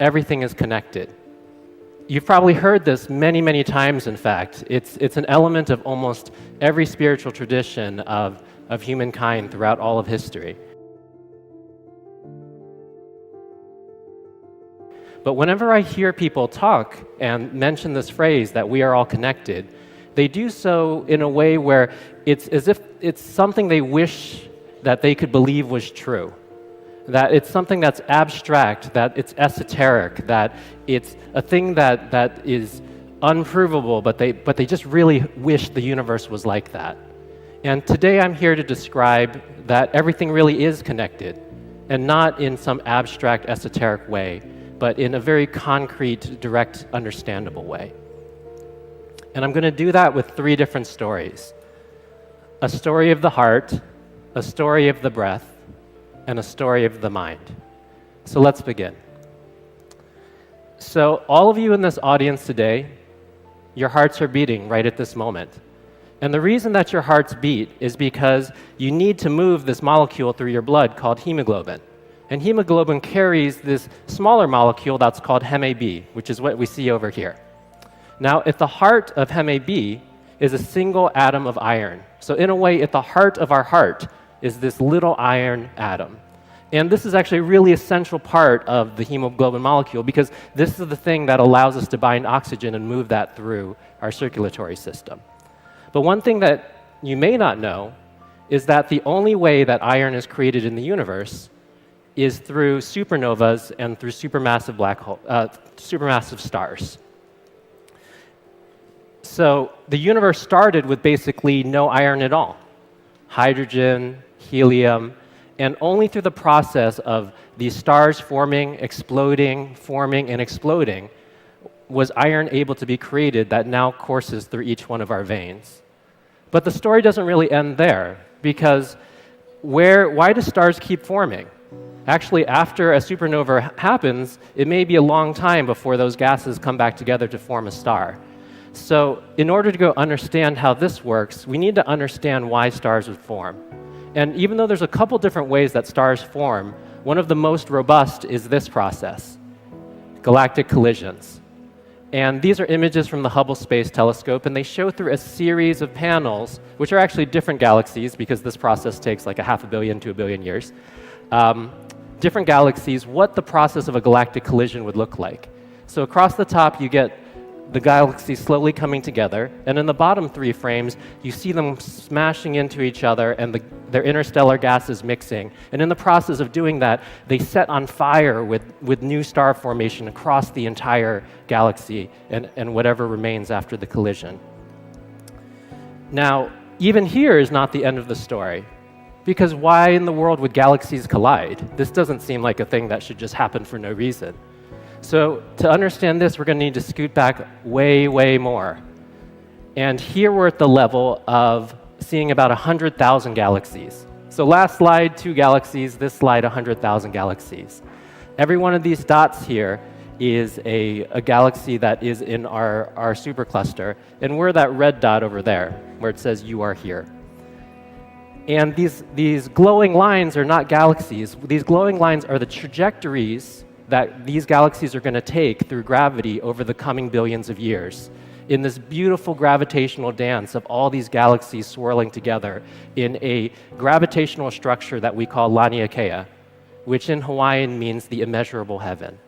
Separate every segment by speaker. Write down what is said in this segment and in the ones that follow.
Speaker 1: everything is connected. You've probably heard this many, many times, in fact. It's an element of almost every spiritual tradition of humankind throughout all of history. But whenever I hear people talk and mention this phrase that we are all connected, they do so in a way where it's as if it's something they wish that they could believe was true. That it's something that's abstract, that it's esoteric, that it's a thing that is unprovable, but they just really wish the universe was like that. And today I'm here to describe that everything really is connected, and not in some abstract, esoteric way, but in a very concrete, direct, understandable way. And I'm going to do that with 3 different stories. A story of the heart, a story of the breath, and a story of the mind. So let's begin. So all of you in this audience today, your hearts are beating right at this moment. And the reason that your hearts beat is because you need to move this molecule through your blood called hemoglobin. And hemoglobin carries this smaller molecule that's called Hem-A-B, which is what we see over here. Now, at the heart of Hem-A-B is a single atom of iron. So in a way, at the heart of our heart is this little iron atom. And this is actually a really essential part of the hemoglobin molecule because this is the thing that allows us to bind oxygen and move that through our circulatory system. But one thing that you may not know is that the only way that iron is created in the universe is through supernovas and through supermassive supermassive stars. So the universe started with basically no iron at all. Hydrogen, helium, and only through the process of these stars forming, exploding, forming, and exploding was iron able to be created that now courses through each one of our veins. But the story doesn't really end there, because why do stars keep forming? Actually, after a supernova happens, it may be a long time before those gases come back together to form a star. So in order to go understand how this works, we need to understand why stars would form. And even though there's a couple different ways that stars form, one of the most robust is this process, galactic collisions. And these are images from the Hubble Space Telescope, and they show through a series of panels, which are actually different galaxies, because this process takes like 500 million to 1 billion years, different galaxies, what the process of a galactic collision would look like. So across the top, you get the galaxies slowly coming together, and in the bottom 3 frames, you see them smashing into each other and their interstellar gases mixing. And in the process of doing that, they set on fire with new star formation across the entire galaxy and whatever remains after the collision. Now, even here is not the end of the story, because why in the world would galaxies collide? This doesn't seem like a thing that should just happen for no reason. So to understand this, we're going to need to scoot back way, way more. And here we're at the level of seeing about 100,000 galaxies. So last slide, 2 galaxies. This slide, 100,000 galaxies. Every one of these dots here is a galaxy that is in our supercluster. And we're that red dot over there, where it says you are here. And these glowing lines are not galaxies. These glowing lines are the trajectories that these galaxies are going to take through gravity over the coming billions of years in this beautiful gravitational dance of all these galaxies swirling together in a gravitational structure that we call Laniakea, which in Hawaiian means the immeasurable heaven.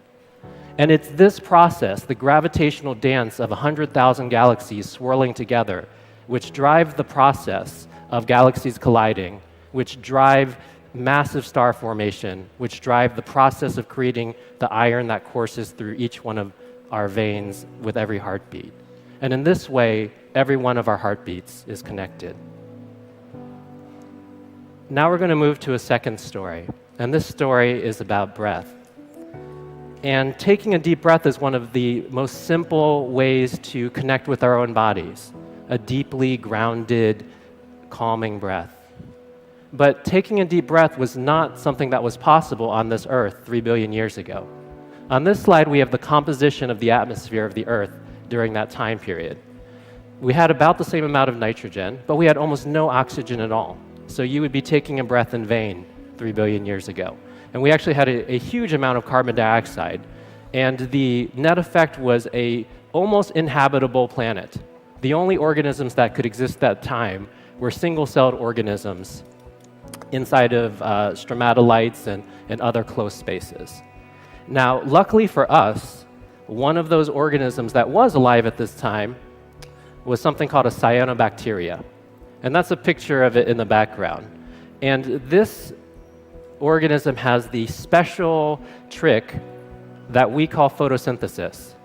Speaker 1: And it's this process, the gravitational dance of 100,000 galaxies swirling together, which drive the process of galaxies colliding, which drive massive star formation, which drive the process of creating the iron that courses through each one of our veins with every heartbeat. And in this way, every one of our heartbeats is connected. Now we're going to move to a second story, and this story is about breath. And taking a deep breath is one of the most simple ways to connect with our own bodies, a deeply grounded, calming breath. But taking a deep breath was not something that was possible on this Earth 3 billion years ago. On this slide, we have the composition of the atmosphere of the Earth during that time period. We had about the same amount of nitrogen, but we had almost no oxygen at all. So you would be taking a breath in vain 3 billion years ago. And we actually had a huge amount of carbon dioxide. And the net effect was a almost inhabitable planet. The only organisms that could exist at that time were single-celled organisms inside of stromatolites and other close spaces. Now, luckily for us, one of those organisms that was alive at this time was something called a cyanobacteria. And that's a picture of it in the background. And this organism has the special trick that we call photosynthesis.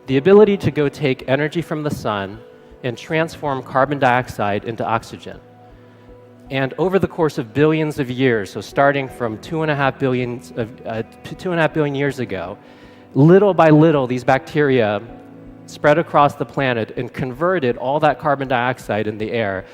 Speaker 1: The ability to go take energy from the sun and transform carbon dioxide into oxygen. And over the course of billions of years, so starting from 2.5 billion years ago, little by little, these bacteria spread across the planet and converted all that carbon dioxide in the air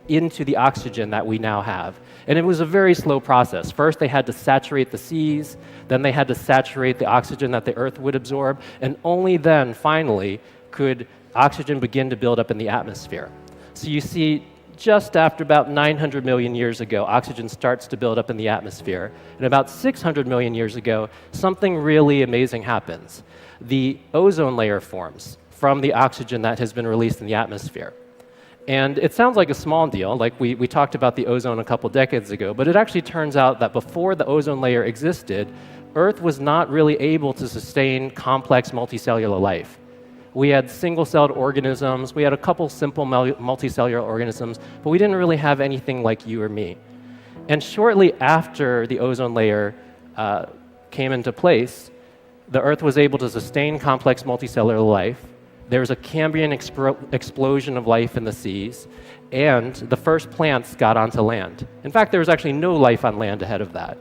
Speaker 1: into the oxygen that we now have. And it was a very slow process. First, they had to saturate the seas, then they had to saturate the oxygen that the Earth would absorb, and only then, finally, could oxygen begin to build up in the atmosphere. So you see, just after about 900 million years ago, oxygen starts to build up in the atmosphere. And about 600 million years ago, something really amazing happens. The ozone layer forms from the oxygen that has been released in the atmosphere. And it sounds like a small deal, like we talked about the ozone a couple decades ago, but it actually turns out that before the ozone layer existed, Earth was not really able to sustain complex multicellular life. We had single-celled organisms, we had a couple simple multicellular organisms, but we didn't really have anything like you or me. And shortly after the ozone layer came into place, the Earth was able to sustain complex multicellular life. There was a Cambrian explosion of life in the seas, and the first plants got onto land. In fact, there was actually no life on land ahead of that.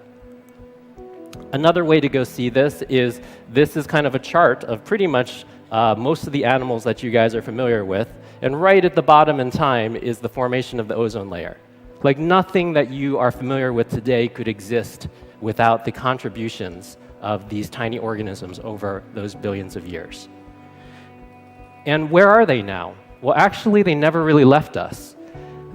Speaker 1: Another way to go see this is kind of a chart of pretty much most of the animals that you guys are familiar with, and right at the bottom in time is the formation of the ozone layer. Like nothing that you are familiar with today could exist without the contributions of these tiny organisms over those billions of years. And where are they now? Well, actually, they never really left us.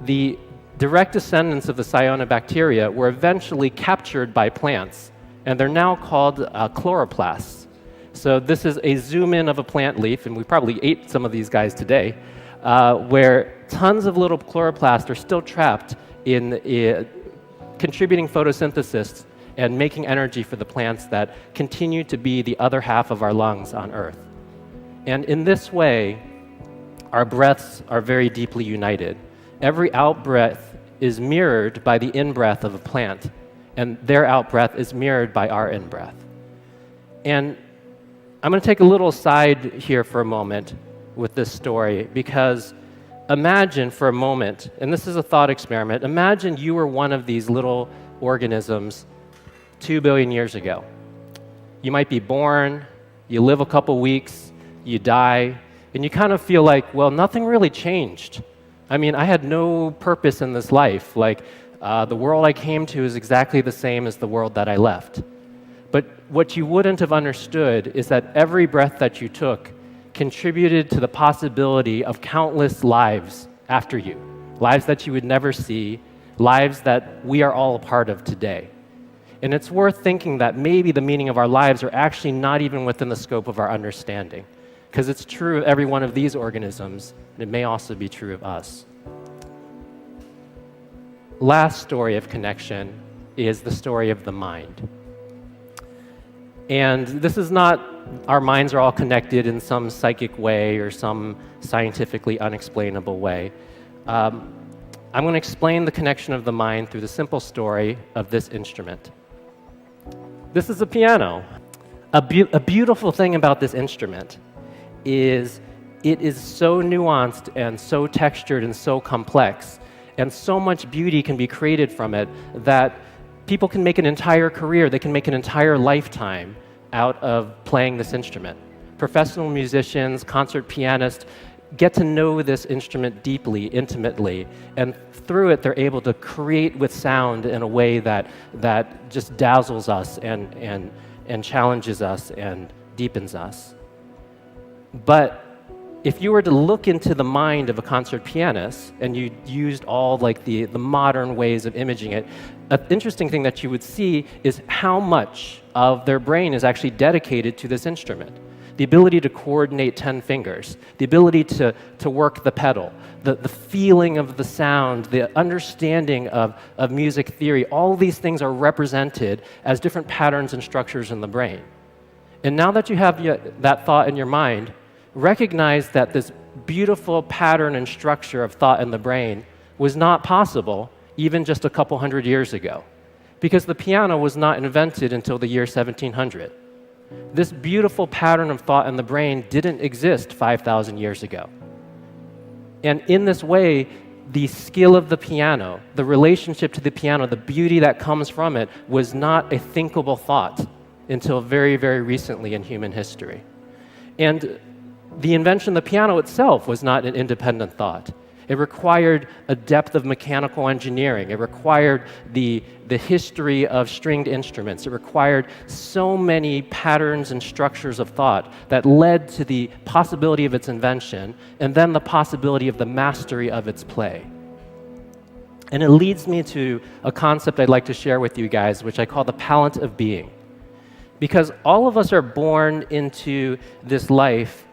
Speaker 1: The direct descendants of the cyanobacteria were eventually captured by plants, and they're now called chloroplasts. So this is a zoom in of a plant leaf, and we probably ate some of these guys today, where tons of little chloroplasts are still trapped in contributing photosynthesis and making energy for the plants that continue to be the other half of our lungs on Earth. And in this way, our breaths are very deeply united. Every out-breath is mirrored by the in-breath of a plant, and their out-breath is mirrored by our in-breath. And I'm going to take a little aside here for a moment with this story, because imagine for a moment, and this is a thought experiment, imagine you were one of these little organisms 2 billion years ago. You might be born, you live a couple weeks, you die, and you kind of feel like, well, nothing really changed. I mean, I had no purpose in this life. Like, the world I came to is exactly the same as the world that I left. But what you wouldn't have understood is that every breath that you took contributed to the possibility of countless lives after you, lives that you would never see, lives that we are all a part of today. And it's worth thinking that maybe the meaning of our lives are actually not even within the scope of our understanding, because it's true of every one of these organisms, and it may also be true of us. Last story of connection is the story of the mind. And this is not our minds are all connected in some psychic way or some scientifically unexplainable way. I'm going to explain the connection of the mind through the simple story of this instrument. This is a piano. A beautiful thing about this instrument is it is so nuanced and so textured and so complex, and so much beauty can be created from it that people can make an entire career, they can make an entire lifetime out of playing this instrument. Professional musicians, concert pianists get to know this instrument deeply, intimately, and through it they're able to create with sound in a way that just dazzles us and challenges us and deepens us. But if you were to look into the mind of a concert pianist and you used all like the modern ways of imaging it, an interesting thing that you would see is how much of their brain is actually dedicated to this instrument. The ability to coordinate 10 fingers, the ability to work the pedal, the feeling of the sound, the understanding of music theory, all these things are represented as different patterns and structures in the brain. And now that you have that thought in your mind, recognize that this beautiful pattern and structure of thought in the brain was not possible even just a couple hundred years ago, because the piano was not invented until the year 1700. This beautiful pattern of thought in the brain didn't exist 5,000 years ago. And in this way, the skill of the piano, the relationship to the piano, the beauty that comes from it was not a thinkable thought until very, very recently in human history. And the invention of the piano itself was not an independent thought. It required a depth of mechanical engineering. It required the history of stringed instruments. It required so many patterns and structures of thought that led to the possibility of its invention and then the possibility of the mastery of its play. And it leads me to a concept I'd like to share with you guys, which I call the Palent of Being. Because all of us are born into this life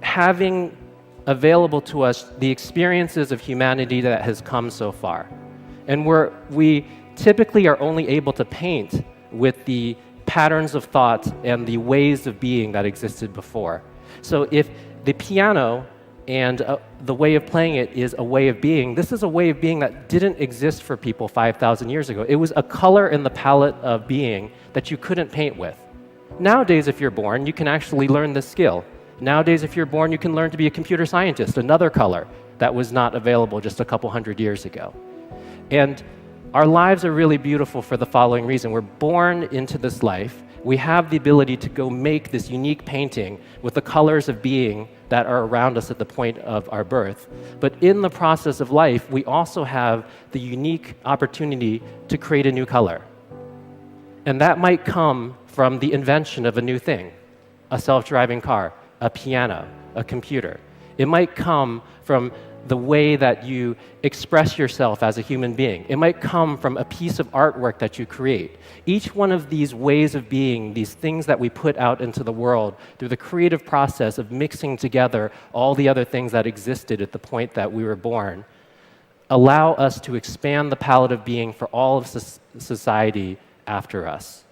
Speaker 1: having available to us the experiences of humanity that has come so far. And we typically are only able to paint with the patterns of thought and the ways of being that existed before. So if the piano and the way of playing it is a way of being, this is a way of being that didn't exist for people 5,000 years ago. It was a color in the palette of being that you couldn't paint with. Nowadays, if you're born, you can actually learn this skill. Nowadays, if you're born, you can learn to be a computer scientist, another color that was not available just a couple hundred years ago. And our lives are really beautiful for the following reason. We're born into this life. We have the ability to go make this unique painting with the colors of being that are around us at the point of our birth. But in the process of life, we also have the unique opportunity to create a new color. And that might come from the invention of a new thing, a self-driving car, a piano, a computer. It might come from the way that you express yourself as a human being. It might come from a piece of artwork that you create. Each one of these ways of being, these things that we put out into the world through the creative process of mixing together all the other things that existed at the point that we were born, allow us to expand the palette of being for all of society after us.